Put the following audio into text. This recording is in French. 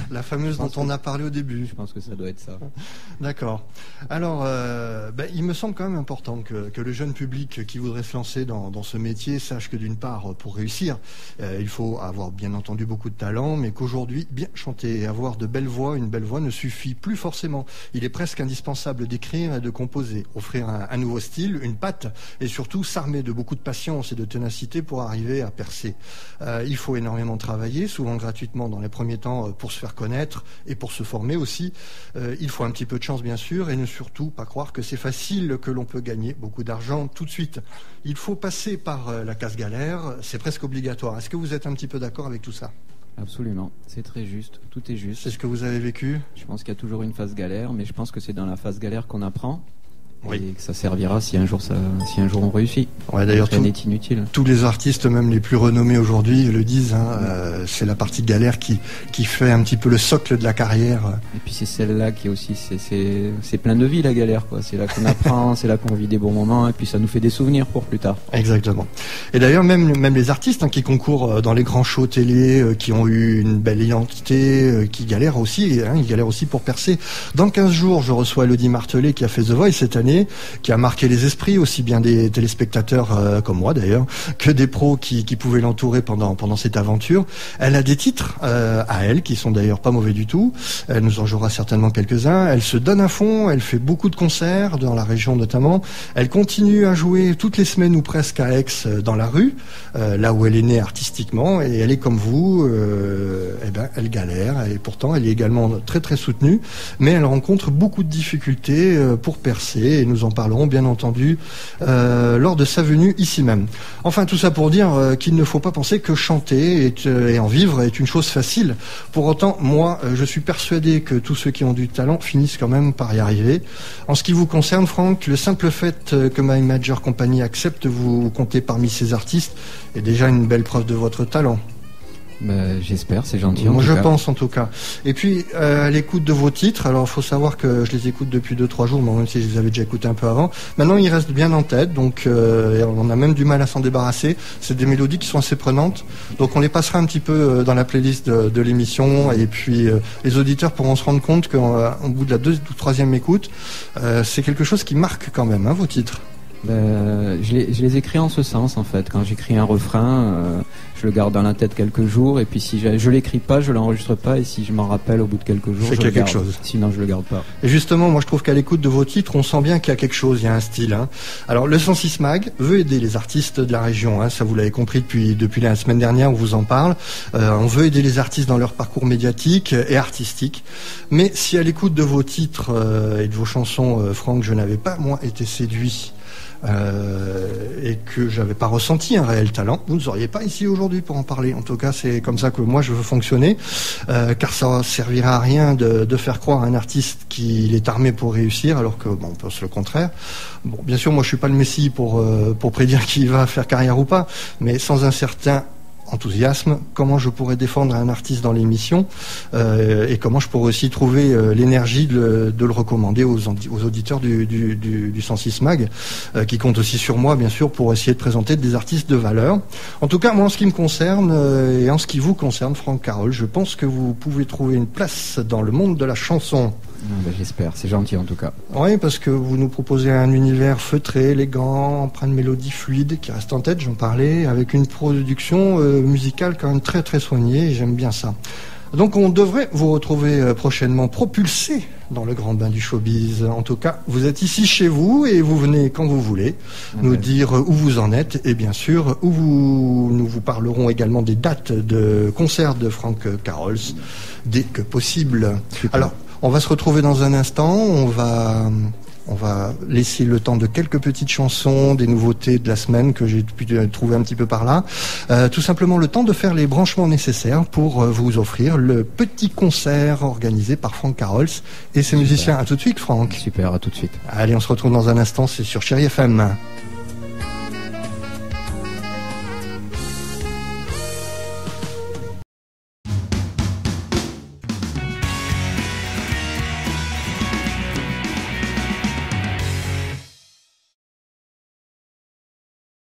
La fameuse dont on a parlé au début. Je pense que ça doit être ça. D'accord. Alors, il me semble quand même important que le jeune public qui voudrait se lancer dans ce métier sache que d'une part, pour réussir, il faut avoir bien entendu beaucoup de talent, mais qu'aujourd'hui, bien chanter et avoir de belles voix, une belle voix ne suffit plus forcément. Il est presque indispensable d'écrire et de composer, offrir un nouveau style, une patte, et surtout s'armer de beaucoup de patience et de ténacité pour arriver à percer. Il faut énormément travailler, souvent gratuitement dans les premiers temps, pour se faire connaître et pour se former aussi. Il faut un petit peu de chance bien sûr, et ne surtout pas croire que c'est facile, que l'on peut gagner beaucoup d'argent tout de suite. Il faut passer par la case galère, c'est presque obligatoire. Est-ce que vous êtes un petit peu d'accord avec tout ça ? Absolument, c'est très juste, tout est juste. C'est ce que vous avez vécu ? Je pense qu'il y a toujours une phase galère, mais je pense que c'est dans la phase galère qu'on apprend. Oui. Et que ça servira si un jour on réussit. Ouais, d'ailleurs, rien n'est inutile. Tous les artistes, même les plus renommés aujourd'hui, le disent. C'est la partie galère qui fait un petit peu le socle de la carrière. Et puis c'est celle-là qui est aussi, c'est plein de vie la galère, quoi. C'est là qu'on apprend, c'est là qu'on vit des bons moments, et puis ça nous fait des souvenirs pour plus tard. Exactement. Et d'ailleurs, même les artistes qui concourent dans les grands shows télé, qui ont eu une belle identité, qui galèrent aussi, ils galèrent aussi pour percer. Dans 15 jours, je reçois Elodie Martelet qui a fait The Voice cette année, qui a marqué les esprits aussi bien des téléspectateurs comme moi d'ailleurs, que des pros qui pouvaient l'entourer pendant cette aventure. Elle a des titres à elle qui sont d'ailleurs pas mauvais du tout. Elle nous en jouera certainement quelques-uns. Elle se donne à fond, elle fait beaucoup de concerts dans la région notamment. Elle continue à jouer toutes les semaines ou presque à Aix dans la rue, là où elle est née artistiquement, et elle est comme vous, elle galère, et pourtant elle est également très très soutenue, mais elle rencontre beaucoup de difficultés pour percer, et nous en parlerons bien entendu lors de sa venue ici même. Enfin, tout ça pour dire qu'il ne faut pas penser que chanter et en vivre est une chose facile. Pour autant, moi, je suis persuadé que tous ceux qui ont du talent finissent quand même par y arriver. En ce qui vous concerne, Franck, le simple fait que My Major Company accepte vous compter parmi ces artistes est déjà une belle preuve de votre talent. J'espère, c'est gentil. Moi, je pense en tout cas. Et puis, à l'écoute de vos titres, alors il faut savoir que je les écoute depuis 2-3 jours, même si je les avais déjà écoutés un peu avant. Maintenant, ils restent bien en tête, donc on a même du mal à s'en débarrasser. C'est des mélodies qui sont assez prenantes, donc on les passera un petit peu dans la playlist de l'émission, et puis les auditeurs pourront se rendre compte qu'au bout de la 2e ou 3e écoute, c'est quelque chose qui marque quand même, vos titres. Je les écris en ce sens en fait. Quand j'écris un refrain, je le garde dans la tête quelques jours, et puis si je l'écris pas, je l'enregistre pas, et si je m'en rappelle au bout de quelques jours, je le garde. Quelque chose. Sinon, je le garde pas. Et justement, moi je trouve qu'à l'écoute de vos titres, on sent bien qu'il y a quelque chose, il y a un style. Alors le 106 Mag veut aider les artistes de la région, ça vous l'avez compris depuis la semaine dernière, on vous en parle. On veut aider les artistes dans leur parcours médiatique et artistique. Mais si à l'écoute de vos titres et de vos chansons, Franck, je n'avais pas moi été séduit, et que j'avais pas ressenti un réel talent, vous ne seriez pas ici aujourd'hui pour en parler. En tout cas, c'est comme ça que moi je veux fonctionner, car ça servira à rien de faire croire à un artiste qu'il est armé pour réussir, alors que on pense le contraire. Bon, bien sûr, moi je suis pas le messie pour prédire qui va faire carrière ou pas, mais sans un certain enthousiasme, comment je pourrais défendre un artiste dans l'émission, et comment je pourrais aussi trouver l'énergie de le recommander aux auditeurs du 106 Mag, qui comptent aussi sur moi bien sûr pour essayer de présenter des artistes de valeur. En tout cas, moi en ce qui me concerne et en ce qui vous concerne, Franck Carole, je pense que vous pouvez trouver une place dans le monde de la chanson. J'espère, c'est gentil en tout cas. Oui, parce que vous nous proposez un univers feutré, élégant, empreint de mélodies fluides qui restent en tête, j'en parlais, avec une production musicale quand même très très soignée, et j'aime bien ça. Donc on devrait vous retrouver prochainement propulsé dans le grand bain du showbiz. En tout cas, vous êtes ici chez vous et vous venez quand vous voulez nous dire où vous en êtes, et bien sûr nous vous parlerons également des dates de concerts de Franck Carole dès que possible. Super. Alors, on va se retrouver dans un instant, on va laisser le temps de quelques petites chansons, des nouveautés de la semaine que j'ai pu trouver un petit peu par là. Tout simplement le temps de faire les branchements nécessaires pour vous offrir le petit concert organisé par Franck Carole et ses musiciens. À tout de suite, Franck. Super, à tout de suite. Allez, on se retrouve dans un instant, c'est sur Chérie FM.